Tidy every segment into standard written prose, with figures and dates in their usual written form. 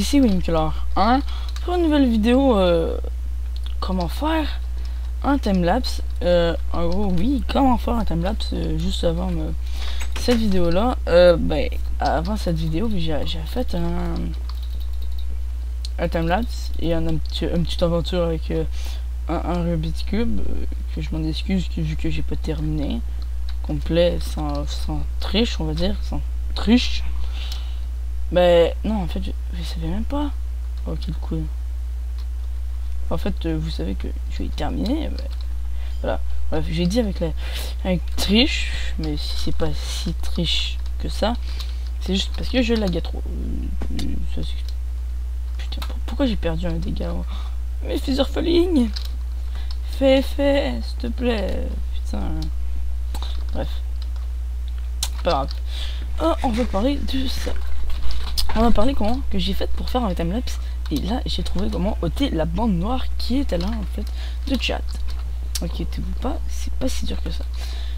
ici Winkler, hein, pour une nouvelle vidéo, comment faire un timelapse, en gros oui, comment faire un timelapse, juste avant cette vidéo là, ben, avant cette vidéo, j'ai fait un timelapse et une petite aventure avec un Rubik's Cube, que je m'en excuse vu que j'ai pas terminé, complet, sans triche, on va dire, sans triche. Mais non, en fait, je savais même pas. Oh, quel cool. En fait, vous savez que je vais y terminer. Mais voilà. Bref, j'ai dit avec triche, mais si c'est pas si triche que ça, c'est juste parce que je laguais trop. Putain, pourquoi j'ai perdu un dégât? Mais fais orpheline. Fais, s'il te plaît. Putain. Bref. Pas grave. On va parler de ça. On va parler comment que j'ai fait pour faire un timelapse. Et là, j'ai trouvé comment ôter la bande noire qui était là, en fait, de chat. Inquiétez-vous pas, c'est pas si dur que ça.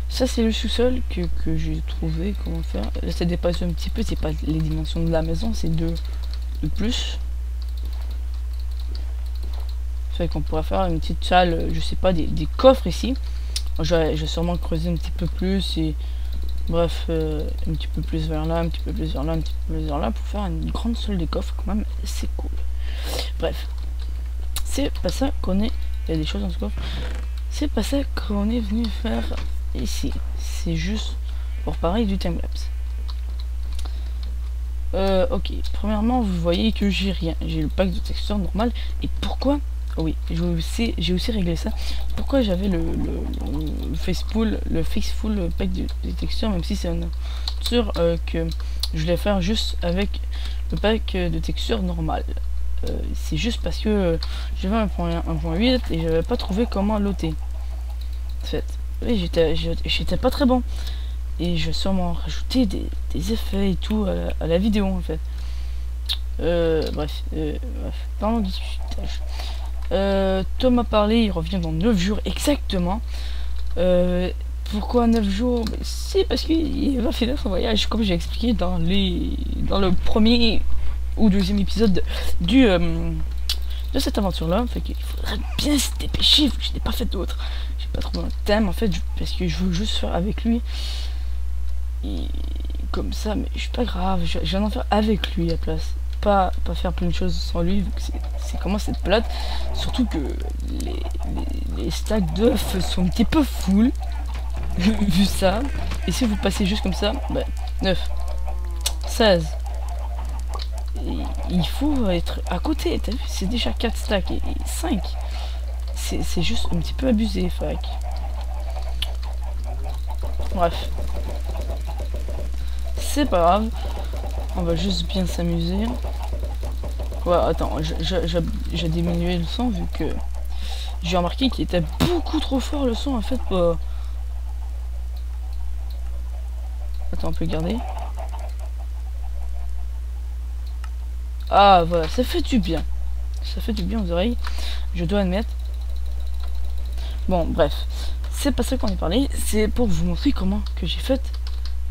Ça, c'est le sous-sol que j'ai trouvé comment faire. Là, ça dépasse un petit peu, c'est pas les dimensions de la maison, c'est de plus. Fait qu'on pourrait faire une petite salle, je sais pas, des coffres ici. Je vais sûrement creuser un petit peu plus et bref, un petit peu plus vers là, un petit peu plus vers là, un petit peu plus vers là pour faire une grande salle des coffres quand même, c'est cool. Bref, c'est pas ça qu'on est, il y a des choses dans ce coffre, c'est pas ça qu'on est venu faire ici, c'est juste pour parler du timelapse. Ok, premièrement vous voyez que j'ai rien, j'ai le pack de texture normal, et pourquoi? Oui, j'ai aussi réglé ça. Pourquoi j'avais le Faceful pack de textures, même si c'est une texture que je voulais faire juste avec le pack de texture normal. C'est juste parce que j'avais 1.8 et j'avais pas trouvé comment l'ôter. En fait, oui, j'étais pas très bon. Et je vais sûrement rajouter des effets et tout à la vidéo en fait. Bref, parlons de discutage. Tom a parlé, il revient dans 9 jours exactement. Pourquoi 9 jours? C'est parce qu'il va finir son voyage, comme j'ai expliqué dans le premier ou deuxième épisode de cette aventure là. Fait qu'il faudrait bien se dépêcher, vu que je n'ai pas fait d'autres. J'ai pas trouvé un thème en fait, parce que je veux juste faire avec lui. Et comme ça, mais je suis pas grave, je viens d'en faire avec lui à la place. Pas faire plein de choses sans lui, vu que c'est comment cette plate. Surtout que les stacks d'œufs sont un petit peu full, vu ça. Et si vous passez juste comme ça, bah, 9, 16. Et il faut être à côté, t'as vu, c'est déjà 4 stacks et 5. C'est juste un petit peu abusé, fac. Bref. C'est pas grave. On va juste bien s'amuser. Ouais, attends, j'ai diminué le son vu que j'ai remarqué qu'il était beaucoup trop fort le son en fait. Attends, on peut garder. Ah voilà, ça fait du bien. Ça fait du bien aux oreilles, je dois admettre. Bon, bref, c'est pas ça qu'on a parlé. C'est pour vous montrer comment que j'ai fait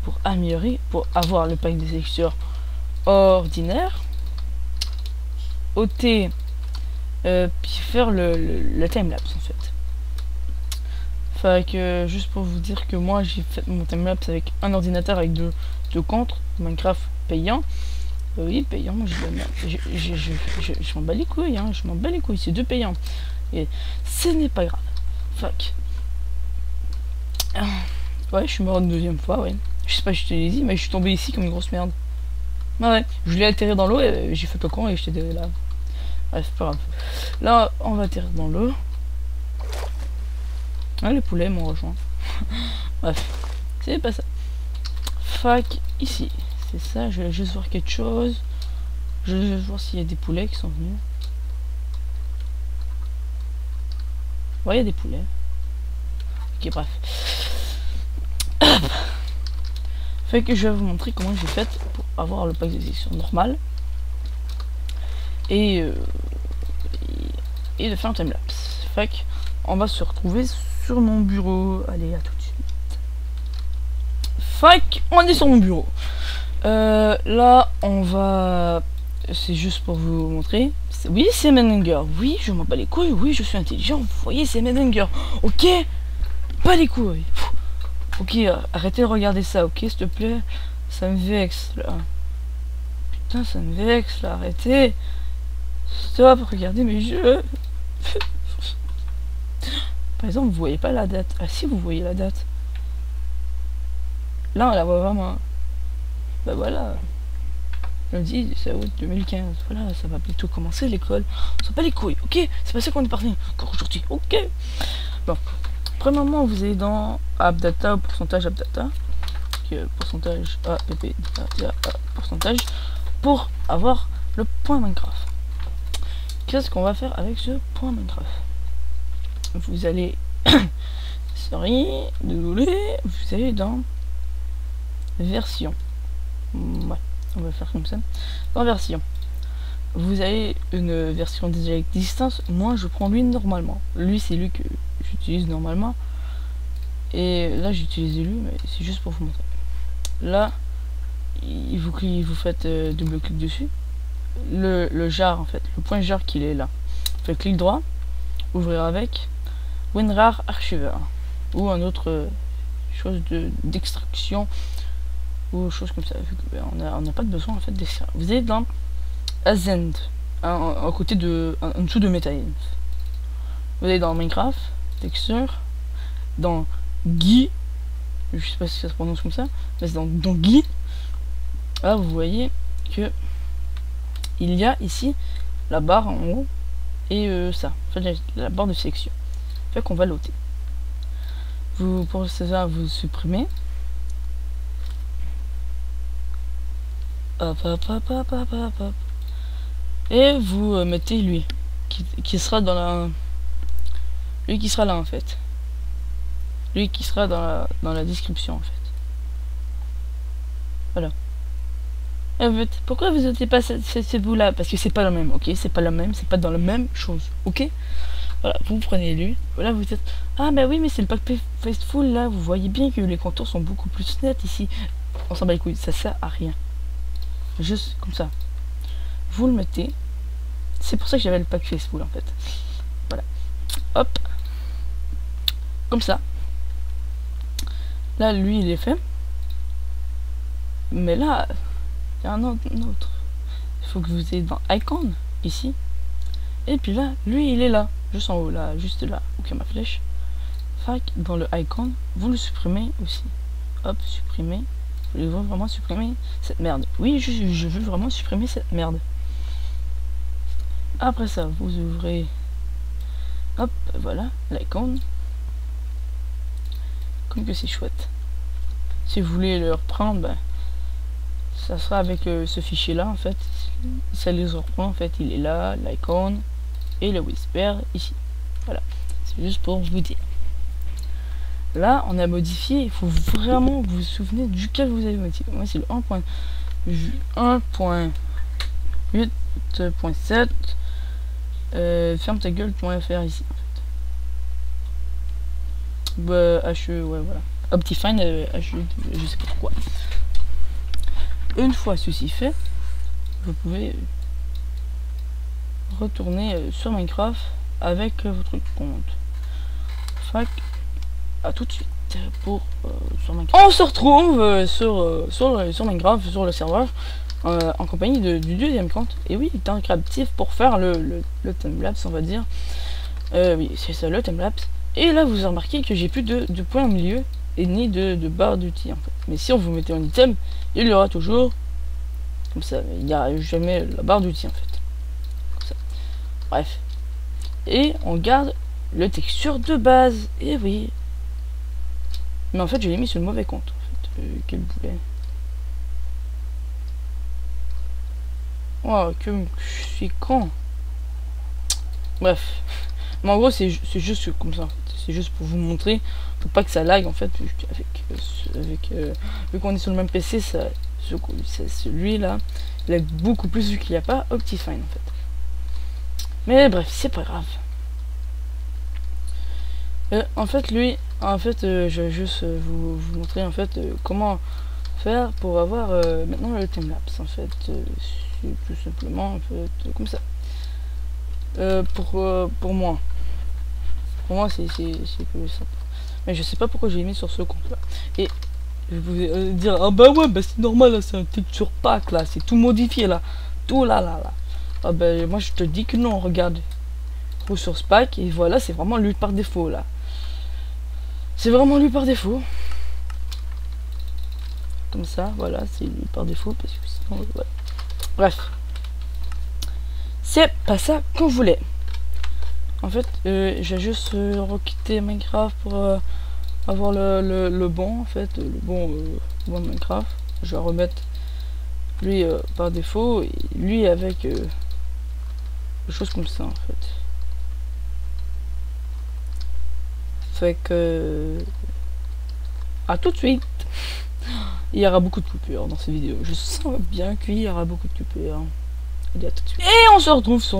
pour améliorer, pour avoir le pack des textures ordinaire, ôter puis faire le timelapse en fait. Fait que juste pour vous dire que moi j'ai fait mon timelapse avec un ordinateur avec deux comptes Minecraft payant. Oui, payant, je m'en bats les couilles, hein, je m'en bats les couilles, c'est 2 payants et ce n'est pas grave. Fuck. Ouais, je suis mort une deuxième fois, ouais. Je sais pas si je te l'ai dit, mais je suis tombé ici comme une grosse merde. Ah ouais, je voulais atterrir dans l'eau et j'ai fait le con et j'étais là. Bref, pas grave. Là, on va atterrir dans l'eau. Ah, les poulets m'ont rejoint. Bref, c'est pas ça. Fac, ici. C'est ça, je vais juste voir quelque chose. Je vais voir s'il y a des poulets qui sont venus. Ouais, il y a des poulets. Ok, bref. Hop. Fait que je vais vous montrer comment j'ai fait pour avoir le pack d'exécution normal et de faire un timelapse. Fait que on va se retrouver sur mon bureau. Allez, à tout de suite. Fait que on est sur mon bureau. Là, on va c'est juste pour vous montrer. Oui, c'est Menninger. Oui, je m'en bats les couilles. Oui, je suis intelligent. Vous voyez, c'est Menninger. Ok, pas les couilles. Ok, arrêtez de regarder ça, ok, s'il te plaît. Ça me vexe, là. Putain, ça me vexe, là. Arrêtez. Stop, regardez mes jeux. Par exemple, vous voyez pas la date. Ah si, vous voyez la date. Là, on la voit vraiment. Bah voilà. Lundi, c'est août 2015. Voilà, ça va bientôt commencer l'école. On s'en bat les couilles, ok? C'est pas ça qu'on est parti encore aujourd'hui, ok? Bon. Premièrement, vous allez dans AppData ou pourcentage AppData. Pourcentage APP pourcentage pour avoir le point Minecraft. Qu'est-ce qu'on va faire avec ce point Minecraft? Vous allez sorry, désolé, vous allez dans version. Ouais, on va faire comme ça. Dans version, vous avez une version déjà existante. Moi, je prends lui normalement. Lui, c'est lui que j'utilise normalement. Et là, j'utilise lui, mais c'est juste pour vous montrer. Là, vous faites double clic dessus. Le jar, en fait, le point jar qu'il est là. Vous faites clic droit, ouvrir avec WinRAR Archiver ou un autre chose d'extraction ou chose comme ça. On n'a pas de besoin en fait d'extraire. Vous êtes dans Ascend, à côté de, en dessous de Meta. Vous allez dans Minecraft, texture, dans GUI, je sais pas si ça se prononce comme ça, mais c'est dans GUI. Là vous voyez que il y a ici la barre en haut et ça, en fait, la barre de sélection. Fait qu'on va loter. Pour ça, vous supprimez. Hop, hop, hop, hop, hop, hop, hop. Et vous mettez lui, qui sera dans la... Lui qui sera là, en fait. Lui qui sera dans la description, en fait. Voilà. Et pourquoi vous notez pas ce bout-là? Parce que c'est pas le même, ok? C'est pas la même, c'est pas dans la même chose, ok? Voilà, vous prenez lui. Voilà, vous dites, ah bah oui, mais c'est le pack Fastful là. Vous voyez bien que les contours sont beaucoup plus nets ici. On s'en bat les couilles, ça sert à rien. Juste comme ça. Vous le mettez. C'est pour ça que j'avais le pack Fastful en fait. Voilà. Hop. Comme ça. Là, lui, il est fait. Mais là, il y a un autre. Il faut que vous ayez dans Icon, ici. Et puis là, lui, il est là. Juste en haut, là, juste là. Ok, ma flèche. Fac, dans le icon, vous le supprimez aussi. Hop, supprimer. Voulez-vous vraiment supprimer cette merde? Oui, je veux vraiment supprimer cette merde. Après ça, vous ouvrez. Hop, voilà, l'icône. Comme que c'est chouette. Si vous voulez le reprendre, ben, ça sera avec ce fichier là en fait. Ça les reprend en fait. Il est là, l'icône et le whisper ici. Voilà, c'est juste pour vous dire. Là, on a modifié. Il faut vraiment vous souvenir duquel vous avez modifié. Moi, c'est le 1.8.7 ferme ta gueule.fr ici en fait. Bah, HE, ouais, voilà. Optifine, HE, je sais pas pourquoi. Une fois ceci fait, vous pouvez retourner sur Minecraft avec votre compte. Fac, à tout de suite pour sur Minecraft. On se retrouve sur Minecraft, sur le serveur, en compagnie du deuxième compte. Et oui, il est interactif pour faire le timelapse, on va dire. Oui, c'est ça, le timelapse. Et là, vous remarquez que j'ai plus de points au milieu et ni de barre d'outils en fait. Mais si on vous mettez un item, il y aura toujours comme ça. Il n'y a jamais la barre d'outils en fait. Comme ça. Bref. Et on garde le texture de base. Et oui. Mais en fait, je l'ai mis sur le mauvais compte. En fait. Quel boulet. Oh, que je suis con. Bref. Mais en gros, c'est juste comme ça. En fait. C'est juste pour vous montrer, pour pas que ça lag en fait. Vu qu'on est sur le même PC, celui-là, il lag beaucoup plus vu qu'il n'y a pas Optifine en fait. Mais bref, c'est pas grave. En fait, lui, je vais juste vous montrer en fait comment faire pour avoir maintenant le timelapse en fait c'est tout simplement en fait comme ça. Pour moi. Pour moi, c'est que ça. Mais je sais pas pourquoi j'ai mis sur ce compte là. Et je vais dire, ah bah ouais, bah c'est normal, là, c'est un texture pack là, c'est tout modifié là. Tout là. Ah bah moi je te dis que non, regarde. Pour sur ce pack, et voilà, c'est vraiment lui par défaut là. C'est vraiment lui par défaut. Comme ça, voilà, c'est lui par défaut, parce que sinon, ouais. Bref. C'est pas ça qu'on voulait. En fait, j'ai juste requitté Minecraft pour avoir le bon, en fait, le bon Minecraft. Je vais remettre lui par défaut, et lui avec des choses comme ça, en fait. Fait que... à tout de suite. Il y aura beaucoup de coupures dans ces vidéos. Je sens bien qu'il y aura beaucoup de coupures. Allez, à tout de suite. Et on se retrouve sur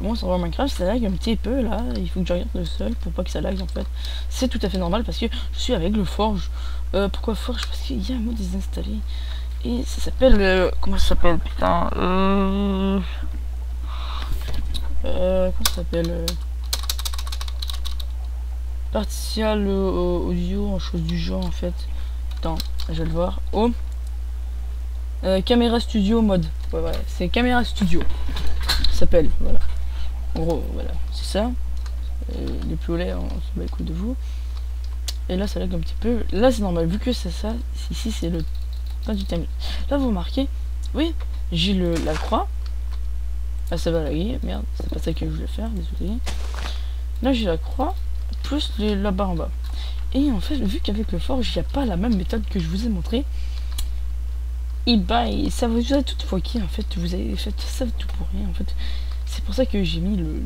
mon serveur Minecraft. Ça lag un petit peu là. Il faut que je regarde le sol pour pas que ça lag en fait. C'est tout à fait normal parce que je suis avec le Forge. Pourquoi Forge? Parce qu'il y a un mot désinstallé. Et ça s'appelle... comment ça s'appelle? Putain. Comment ça s'appelle Partial audio en chose du genre en fait. Attends, je vais le voir. Oh, Caméra Studio mode. Ouais, voilà, c'est Caméra Studio. Ça s'appelle, voilà. En gros, voilà, c'est ça. Les piolets, on se bat les couilles de vous. Et là, ça lag un petit peu. Là, c'est normal, vu que c'est ça. Ici, c'est le temps du time. Là, vous remarquez, oui, j'ai la croix. Ah, ça va laguer, merde, c'est pas ça que je voulais faire, désolé. Là, j'ai la croix, plus la barre en bas. Et en fait, vu qu'avec le Forge, il n'y a pas la même méthode que je vous ai montré, et bah, ça vous a tout foqué, en fait, vous avez fait ça tout pour rien, en fait. C'est pour ça que j'ai mis le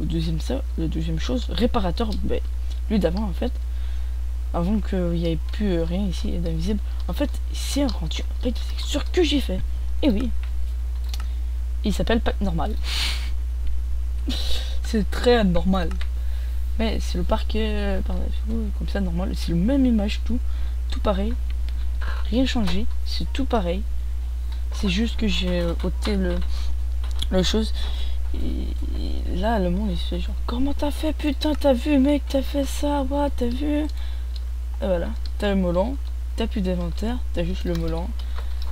deuxième chose, réparateur, ben, lui d'avant, en fait, avant qu'il n'y ait plus rien ici d'invisible. En fait, c'est un rendu avec des textures que j'ai fait. Et oui, il s'appelle pack normal. C'est très anormal. Mais c'est le parc par défaut, comme ça normal, c'est le même image, tout pareil, rien changé, c'est tout pareil. C'est juste que j'ai ôté le chose. Et là le monde il se fait genre, comment t'as fait, putain, t'as vu mec, t'as fait ça, ouais, t'as vu. Et voilà, t'as le melon, t'as plus d'inventaire, t'as juste le melon.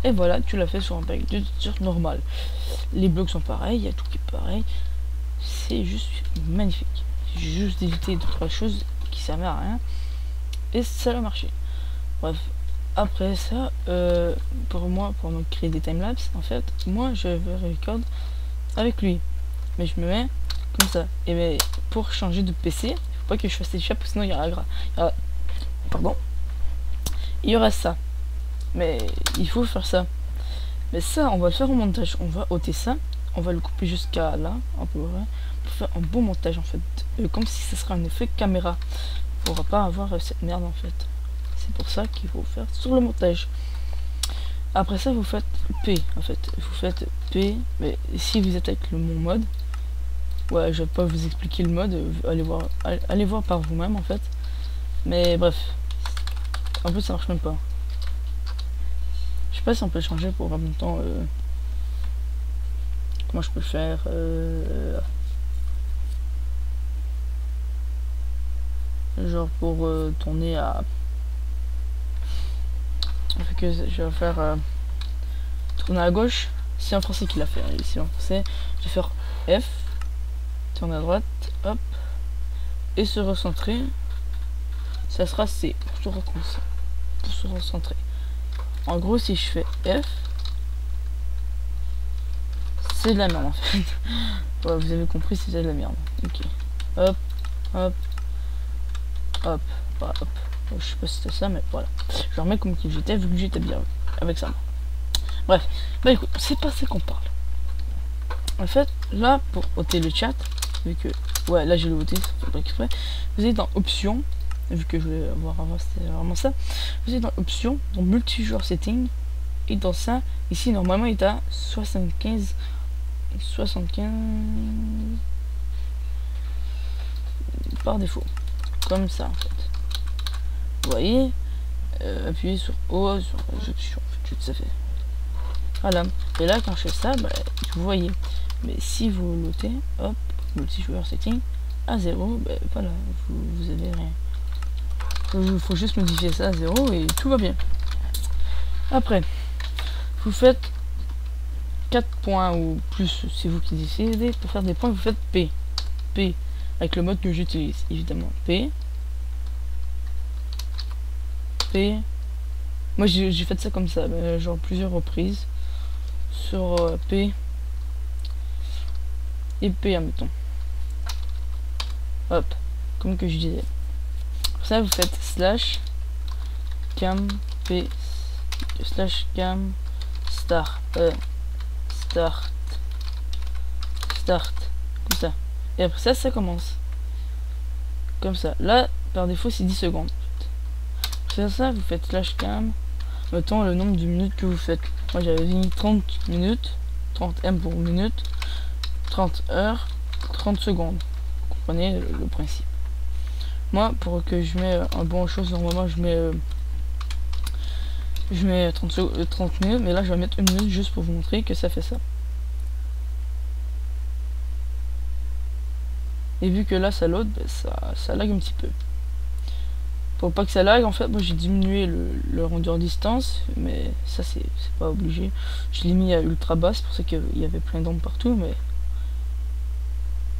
Et voilà, tu l'as fait sur un pack de texture normal. Les blocs sont pareils, il y a tout qui est pareil. C'est juste magnifique. J'ai juste évité 2-3 choses qui servaient à rien et ça a marché. Bref, après ça, pour moi, pour me créer des timelapses, en fait, moi je vais record avec lui, mais je me mets comme ça. Et mais pour changer de PC, il faut pas que je fasse des chapeaux, sinon il y aura pardon, il y aura ça. Mais il faut faire ça. Mais ça, on va le faire au montage. On va ôter ça, on va le couper jusqu'à là, un peu vrai. Faire un beau montage en fait, comme si ce serait un effet caméra pour pas avoir cette merde en fait. C'est pour ça qu'il faut faire sur le montage. Après ça vous faites P en fait, vous faites P, mais si vous êtes avec le mon mode, ouais, je vais pas vous expliquer le mode, allez voir par vous-même en fait. Mais bref, en plus ça marche même pas. Je sais pas si on peut le changer pour en même temps. Comment je peux le faire genre pour tourner à... Fait que je vais faire tourner à gauche. C'est un français qui l'a fait, hein, ici en français. Je vais faire F, tourner à droite, hop, et se recentrer. Ça sera C pour se recentrer. En gros, si je fais F, c'est de la merde en fait. Ouais, vous avez compris, c'est de la merde. Ok, hop, hop. Hop, bah, hop. Je sais pas si c'était ça, mais voilà. Je remets comme qui j'étais, vu que j'étais bien avec ça. Bref, bah écoute, c'est pas ça qu'on parle. En fait, là, pour ôter le chat, vu que... Ouais, là j'ai le ôté, c'est pas exprès. Vous êtes dans Options, vu que je voulais avoir avant, c'était vraiment ça. Vous êtes dans Options, dans Multijoueur Setting. Et dans ça, ici, normalement, il est à 75... par défaut. Comme ça en fait. Vous voyez, appuyez sur O, sur option, en fait, ça fait. Voilà. Et là, quand je fais ça, bah, vous voyez. Mais si vous lootez, hop, multijoueur setting à 0, bah, voilà, vous avez rien. Faut juste modifier ça à 0 et tout va bien. Après, vous faites 4 points ou plus, c'est vous qui décidez. Pour faire des points, vous faites P. P, avec le mode que j'utilise, évidemment. P. P. Moi, j'ai fait ça comme ça, genre plusieurs reprises. Sur P. Et P, admettons. Hop, comme que je disais. Pour ça, vous faites slash cam P slash cam start comme ça, et après ça commence comme ça. Là par défaut c'est 10 secondes en fait. C'est ça, vous faites slash cam, mettons le nombre de minutes que vous faites. Moi j'avais mis 30 minutes, 30 m pour minute, 30 heures, 30 secondes. Vous comprenez le principe. Moi pour que je mets un bon chose, normalement je mets 30 minutes, mais là je vais mettre 1 minute juste pour vous montrer que ça fait ça. Et vu que là ça load, ben ça lag un petit peu. Pour pas que ça lag, en fait, moi j'ai diminué le render distance, mais ça c'est pas obligé. Je l'ai mis à ultra basse, pour ça qu'il y avait plein d'ombres partout, mais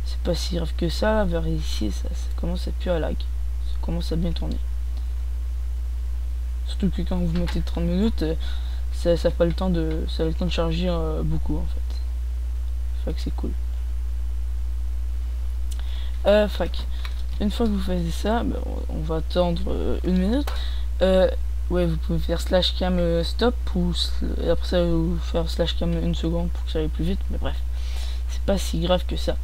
c'est pas si grave que ça. Vers ici, ça commence à plus à lag. Ça commence à bien tourner. Surtout que quand vous mettez 30 minutes, ça a pas le temps de charger beaucoup en fait. Fait que c'est cool. Une fois que vous faites ça, ben, on va attendre 1 minute. Ouais, vous pouvez faire slash cam stop ou et après ça vous faire slash cam 1 seconde pour que ça aille plus vite, mais bref, c'est pas si grave que ça.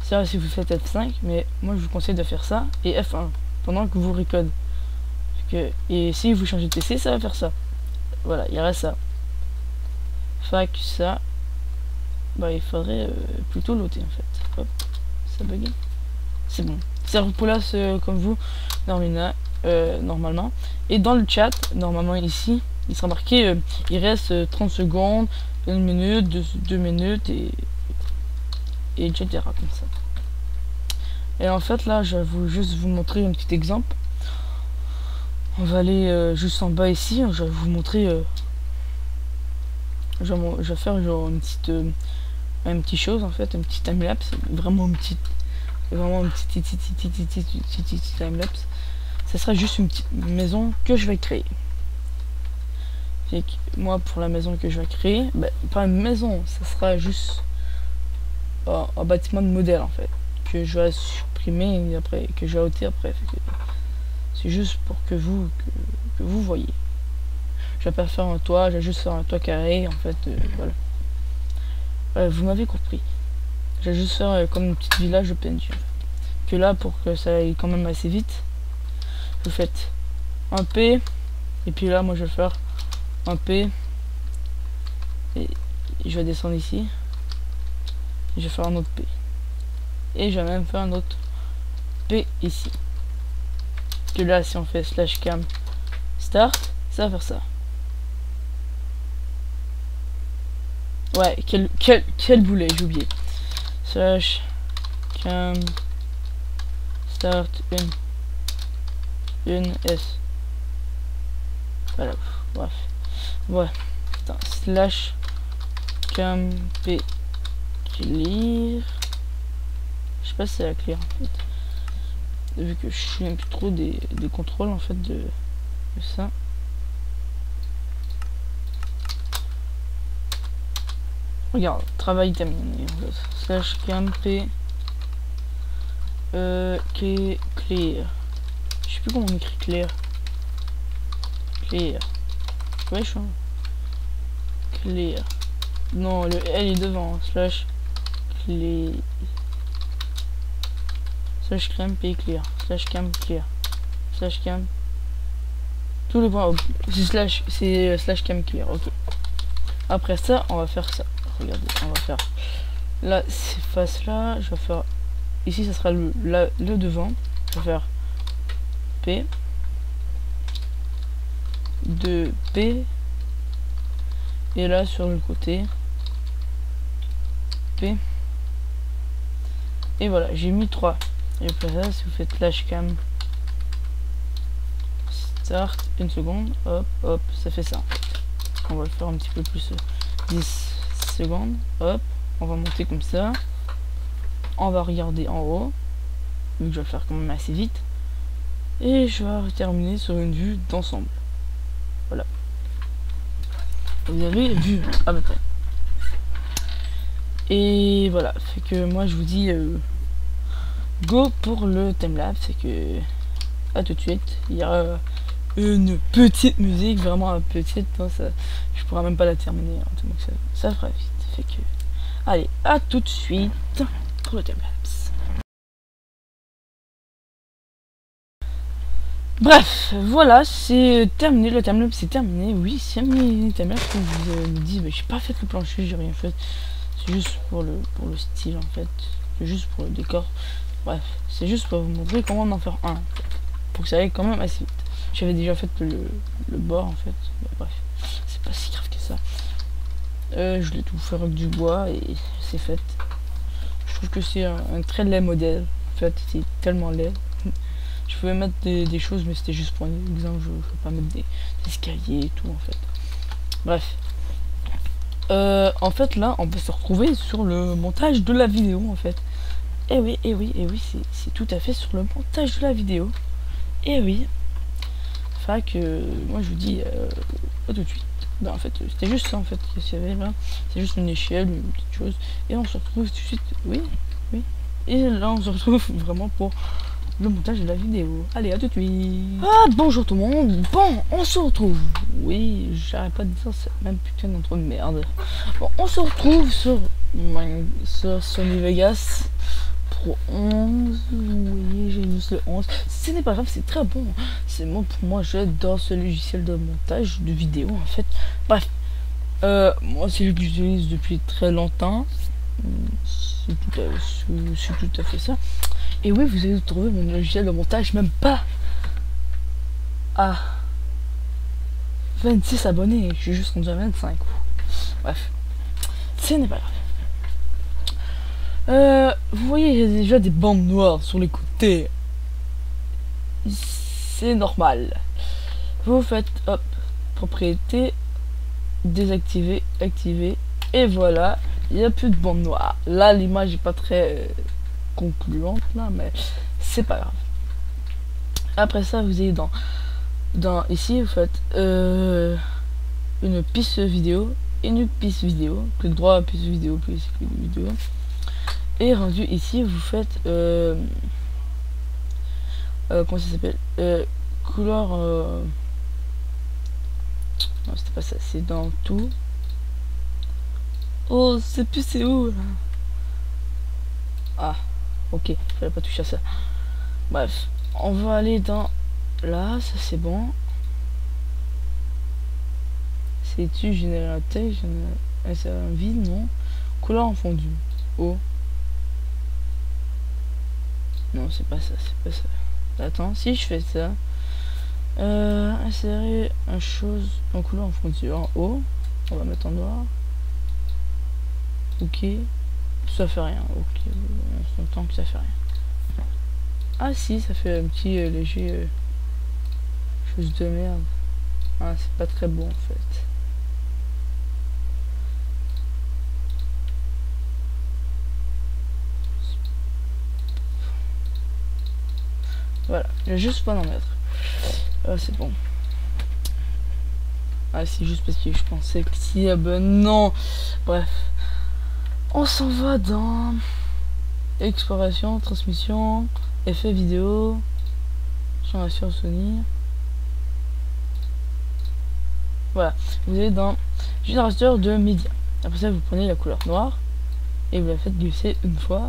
Ça si vous faites F5, mais moi je vous conseille de faire ça et F1 pendant que vous recode. Et si vous changez de PC, ça va faire ça. Voilà, il y reste ça. Ça, bah il faudrait plutôt loter en fait. Hop, ça bug. C'est bon. Ça replace comme vous normalement. Et dans le chat, normalement ici, il sera marqué il reste 30 secondes, 1 minute, 2 minutes et etc. comme ça. Et en fait là, je vais juste vous montrer un petit exemple. On va aller juste en bas ici. Je vais vous montrer. Je vais faire genre une petite chose en fait, un petit timelapse, vraiment une petite timelapse. Ça sera juste une petite maison que je vais créer. Et moi pour la maison que je vais créer, ben, pas une maison, ça sera juste un bâtiment de modèle en fait, que je vais supprimer et après que je vais ôter après. C'est juste pour que vous voyez. Je vais pas faire un toit, je vais juste faire un toit carré en fait, voilà. Vous m'avez compris. Je vais juste faire comme une petite village de PNG. Que là, pour que ça aille quand même assez vite, vous faites un P, et puis là, moi je vais faire un P, et je vais descendre ici, et je vais faire un autre P, et je vais même faire un autre P ici. Que là, si on fait slash cam start, ça va faire ça. Ouais, quel boulet, j'ai oublié. Slash cam start une S. Voilà, bref. Ouais. Attends, slash cam p clear. Je sais pas si c'est la clear en fait. Vu que je suis un peu trop des contrôles en fait de ça. Regarde, travail terminé. Slash cam p clear. Je sais plus comment on écrit clear. Clear. Ouais, je suis clear. Non, le L est devant. Slash clear. Slash cam p clear. Slash cam clear. Slash cam. Tous les points. C'est slash cam clear. Ok. Après ça, on va faire ça. Regardez, on va faire là, ces faces là. Je vais faire ici, ça sera le devant. Je vais faire P 2 P Et là sur le côté P. Et voilà, j'ai mis 3. Et après ça, si vous faites flash cam start, une seconde, hop hop, ça fait ça. On va le faire un petit peu plus, 10 secondes, hop, on va monter comme ça, on va regarder en haut, vu que je vais le faire quand même assez vite, et je vais terminer sur une vue d'ensemble. Voilà, vous avez vu à peu près. Et voilà, fait que moi je vous dis go pour le timelapse, c'est que à tout de suite. Il y aura une petite musique, vraiment petite, hein, ça, je pourrais même pas la terminer, hein, donc ça fera vite. Fait que allez, à tout de suite pour le timelapse. Bref, voilà, c'est terminé, le timelapse c'est terminé. Oui, c'est un timelapse qu'on vous me dit, mais j'ai pas fait le plancher, j'ai rien fait. C'est juste pour le style en fait, c'est juste pour le décor. Bref, c'est juste pour vous montrer comment en faire un, en fait, pour que ça aille quand même assez vite. J'avais déjà fait le bord en fait, mais bref, c'est pas si grave que ça. Je l'ai tout fait avec du bois et c'est fait. Je trouve que c'est un très laid modèle, en fait, c'est tellement laid. Je pouvais mettre des choses, mais c'était juste pour un exemple, je ne peux pas mettre des escaliers et tout en fait. Bref. En fait là, on peut se retrouver sur le montage de la vidéo en fait. Et oui, c'est tout à fait sur le montage de la vidéo. Et oui. Fait que moi je vous dis pas tout de suite. Ben, en fait c'était juste ça en fait qu'il y avait là. C'est juste une échelle, une petite chose. Et on se retrouve tout de suite. Oui. Et là on se retrouve vraiment pour le montage de la vidéo. Allez, à tout de suite. Ah bonjour tout le monde. Bon, on se retrouve. Oui, j'arrête pas de dire cette même putain d'intro de merde. Bon, on se retrouve sur Sony Vegas Pro 11. Oui, j'ai juste le 11. Ce n'est pas grave, c'est très bon. C'est bon pour moi, j'adore ce logiciel de montage de vidéo en fait. Bref, moi c'est ce que j'utilise depuis très longtemps. C'est tout à fait ça. Et oui, vous allez trouver mon logiciel de montage même pas à 26 abonnés. Je suis juste rendu à 25. Bref, ce n'est pas grave. Vous voyez, il y a déjà des bandes noires sur les côtés. C'est normal. Vous faites hop, propriété, désactiver, activer, et voilà, il n'y a plus de bandes noires. Là, l'image est pas très concluante là, mais c'est pas grave. Après ça, vous allez dans ici, vous faites une piste vidéo, clic droit, piste vidéo, piste vidéo, et rendu ici, vous faites comment ça s'appelle, couleur non, c'était pas ça, c'est dans tout. Oh, c'est plus, c'est où là? Ah, ok, fallait pas toucher à ça. Bref, on va aller dans là, ça c'est bon. C'est-tu générer un texte, c'est un vide, non? Couleur en fondu. Oh. Non, c'est pas ça, c'est pas ça. Attends, si je fais ça, insérer une chose en couleur en fondu en haut, on va mettre en noir. Ok, ça fait rien. Ok, on s'entend que ça fait rien. Ah si, ça fait un petit léger chose de merde. Ah, c'est pas très bon en fait. Voilà, je vais juste pas en mettre. C'est bon. Ah, c'est juste parce que je pensais que si. Ah ben non. Bref. On s'en va dans exploration, transmission, effet vidéo, génération Sony. Voilà, vous allez dans générateur de médias. Après ça, vous prenez la couleur noire et vous la faites glisser une fois.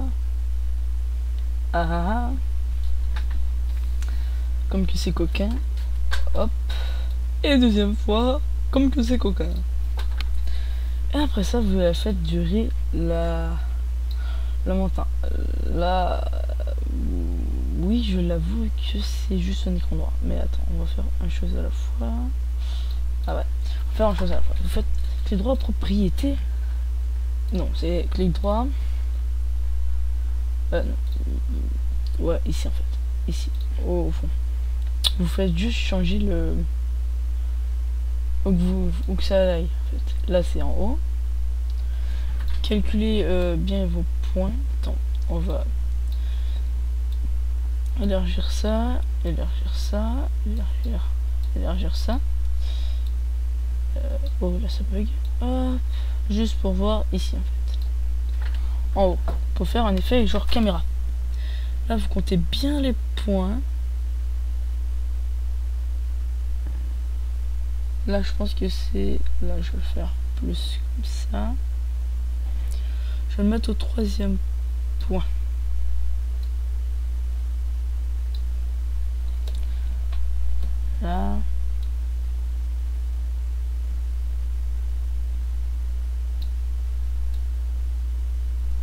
Ah, comme que c'est coquin. Hop. Et deuxième fois, comme que c'est coquin. Et après ça, vous la faites durer la montagne. Là, oui, je l'avoue que c'est juste un écran noir. Mais attends, on va faire une chose à la fois. Ah ouais. On va faire une chose à la fois. Vous faites clic droit propriété. Non, c'est clic droit. Non. Ouais, ici en fait. Ici, au fond. Vous faites juste changer le... Où que ça aille en fait. Là c'est en haut. Calculez bien vos points. Attends, on va élargir ça, élargir ça, élargir ça. Oh là ça bug. Juste pour voir ici en fait. En haut. Pour faire un effet genre caméra. Là vous comptez bien les points. Là je pense que c'est... Là je vais le faire plus comme ça. Je vais le mettre au 3e point. Là.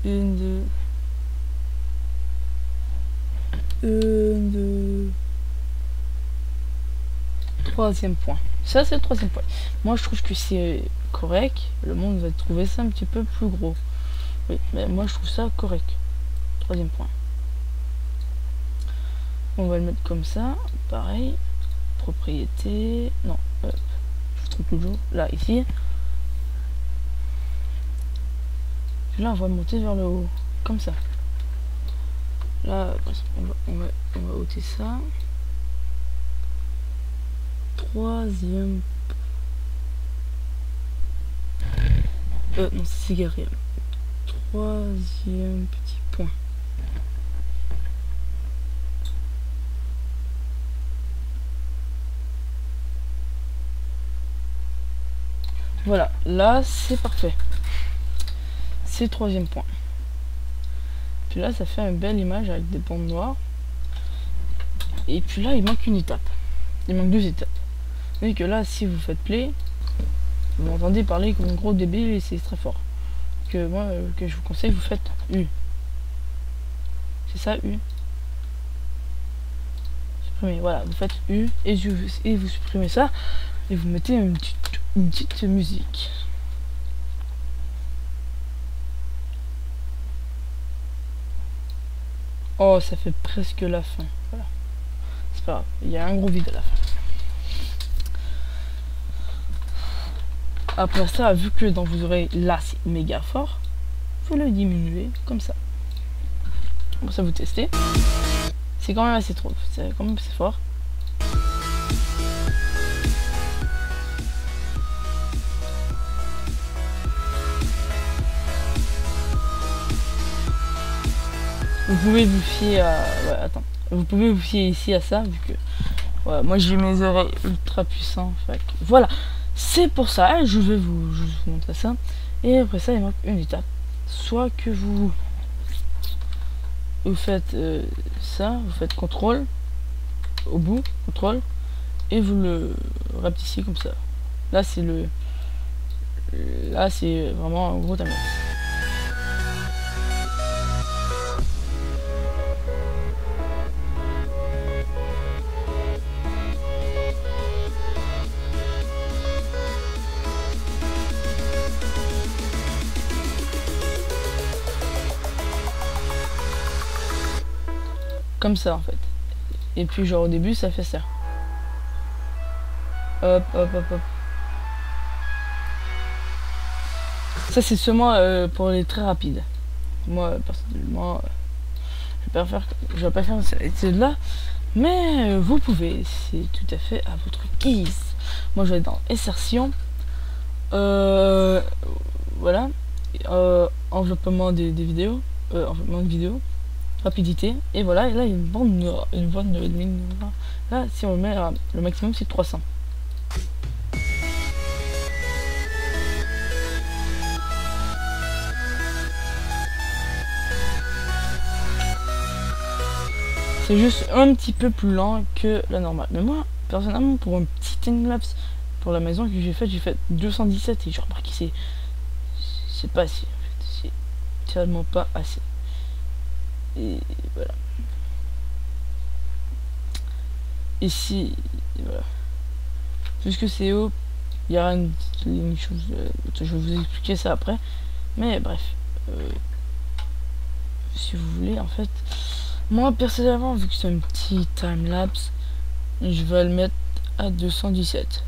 Une, deux. 3e point. Ça c'est le 3e point. Moi je trouve que c'est correct. Le monde va trouver ça un petit peu plus gros. Oui, mais moi je trouve ça correct. 3e point. On va le mettre comme ça. Pareil. Propriété. Non. Je trouve toujours. Là, ici. Puis là, on va monter vers le haut. Comme ça. Là, on va ôter ça. 3e. Non, c'est égaré. 3e petit point. Voilà, là c'est parfait. C'est le 3e point. Puis là, ça fait une belle image avec des bandes noires. Et puis là, il manque une étape. Il manque 2 étapes. Vous voyez que là, si vous faites play, vous m'entendez parler comme un gros débile et c'est très fort. Que moi, que je vous conseille, vous faites U. C'est ça, U. Supprimez, voilà, vous faites U et vous supprimez ça et vous mettez une petite musique. Oh, ça fait presque la fin. Voilà. C'est pas grave, il y a un gros vide à la fin. Après ça, vu que dans vos oreilles, là, c'est méga fort, vous le diminuez comme ça. Bon, ça vous testez. C'est quand même assez trop, c'est quand même assez fort. Vous pouvez vous fier à... Ouais, attends. Vous pouvez vous fier ici à ça, vu que... Ouais, moi j'ai mes oreilles ultra puissantes. Voilà. C'est pour ça, je vais vous montrer ça. Et après ça, il manque une étape. Soit que vous faites ça, vous faites CTRL au bout, CTRL, et vous le rapetissez comme ça. Là, c'est le... Là, c'est vraiment un gros timer. Comme ça en fait. Et puis genre au début ça fait ça. Hop hop hop hop. Ça c'est seulement pour les très rapides. Moi personnellement je vais pas faire cette étude là. Mais vous pouvez, c'est tout à fait à votre guise. Moi je vais dans insertion. Voilà. Enveloppement des vidéos. Enveloppement de vidéos. Rapidité, et voilà, et là il y a une bande de ligne noire. Là si on met le maximum c'est 300. C'est juste un petit peu plus lent que la normale, mais moi personnellement pour un petit timelapse pour la maison que j'ai fait 217 et j'ai remarqué c'est pas assez en fait, c'est tellement pas assez. Et voilà. Ici, voilà. Puisque c'est haut, il y aura une chose, je vais vous expliquer ça après, mais bref, si vous voulez, en fait, moi personnellement, vu que c'est un petit timelapse, je vais le mettre à 217,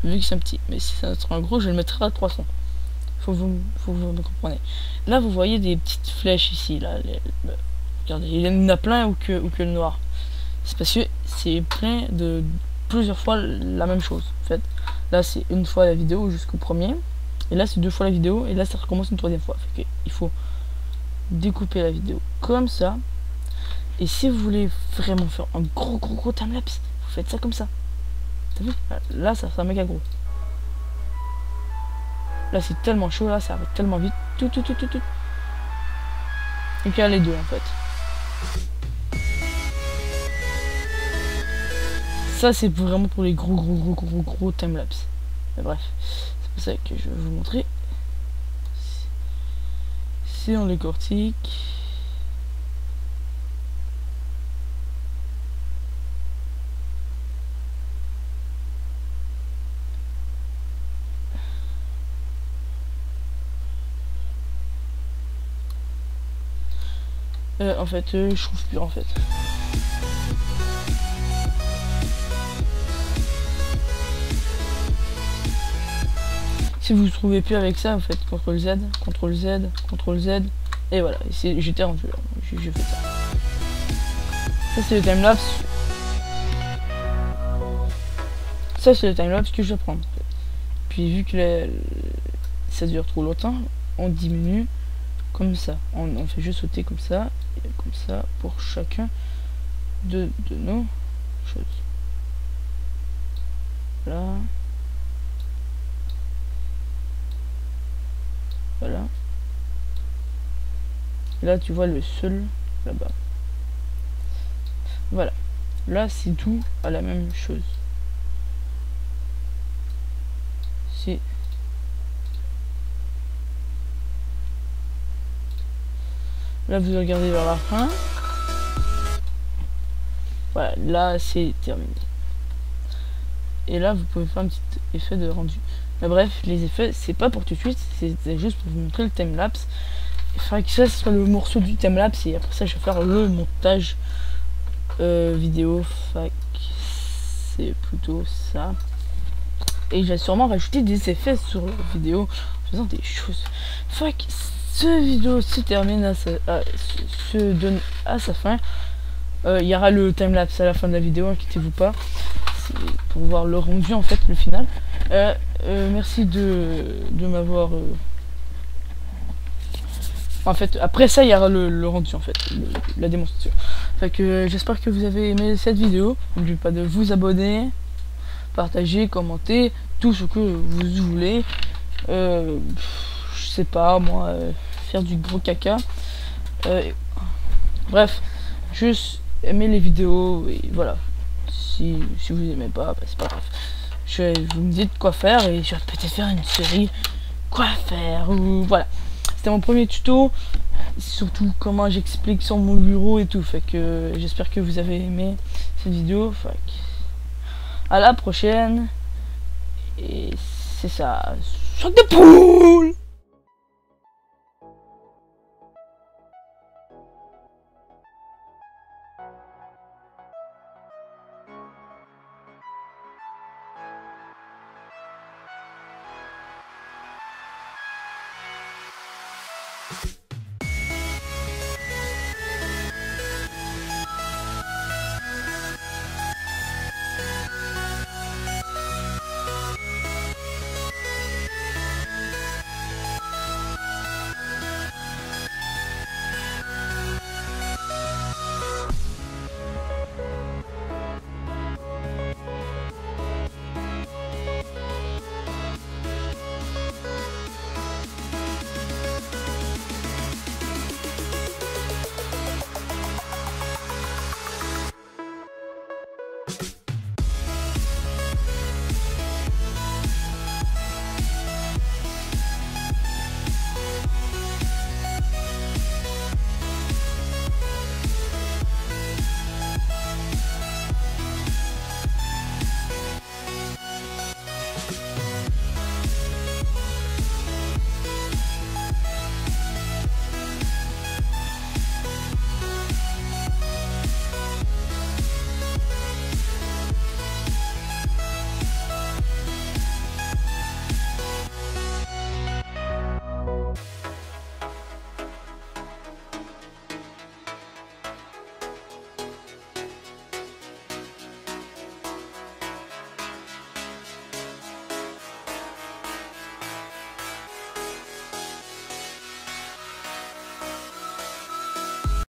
vu que c'est un petit, mais si ça sera un gros, je le mettrai à 300. Faut vous me comprenez. Là, vous voyez des petites flèches ici, là, regardez, il y en a plein ou que le noir. C'est parce que c'est plein de plusieurs fois la même chose, en fait. Là, c'est une fois la vidéo jusqu'au premier, et là, c'est 2 fois la vidéo, et là, ça recommence une 3e fois. Fait que il faut découper la vidéo comme ça. Et si vous voulez vraiment faire un gros timelapse, vous faites ça comme ça. T'as vu? Là, ça fait un méga gros. Là, c'est tellement chaud, là, ça va tellement vite. Tout. Et puis, il y a les deux, en fait. Ça, c'est vraiment pour les gros timelapse. Mais bref, c'est pour ça que je vais vous montrer. Si on les cortique. En fait, je trouve plus en fait. Si vous ne trouvez plus avec ça, vous faites CTRL Z, CTRL Z, CTRL Z, et voilà. J'étais rendu là. J'ai fait ça. Ça c'est le timelapse. Ça c'est le timelapse que je vais prendre. Puis vu que ça dure trop longtemps, on diminue comme ça. On fait juste sauter comme ça pour chacun de nos choses. Là. Voilà. Et là tu vois le seul là-bas. Voilà. Là c'est tout à la même chose. C'est là vous regardez vers la fin. Voilà, là c'est terminé. Et là vous pouvez faire un petit effet de rendu. Mais bref, les effets c'est pas pour tout de suite, c'est juste pour vous montrer le timelapse. Il faudrait que ça soit le morceau du timelapse et après ça je vais faire le montage vidéo. C'est plutôt ça. Et je vais sûrement rajouter des effets sur la vidéo en faisant des choses. Ce vidéo se termine se donne à sa fin. Il y aura le timelapse à la fin de la vidéo, inquiétez-vous pas. Pour voir le rendu en fait, le final. Merci de m'avoir... En fait, après ça, il y aura le rendu en fait, la démonstration. Fait que j'espère que vous avez aimé cette vidéo. N'oubliez pas de vous abonner, partager, commenter, tout ce que vous voulez. Je sais pas, moi, faire du gros caca. Bref, juste aimer les vidéos et voilà. Si vous aimez pas, bah, c'est pas grave. Vous me dites quoi faire et je vais peut-être faire une série quoi faire ou voilà. C'était mon premier tuto, surtout comment j'explique sur mon bureau et tout. Fait que j'espère que vous avez aimé cette vidéo. Fait que à la prochaine. Et c'est ça. Choc de poule.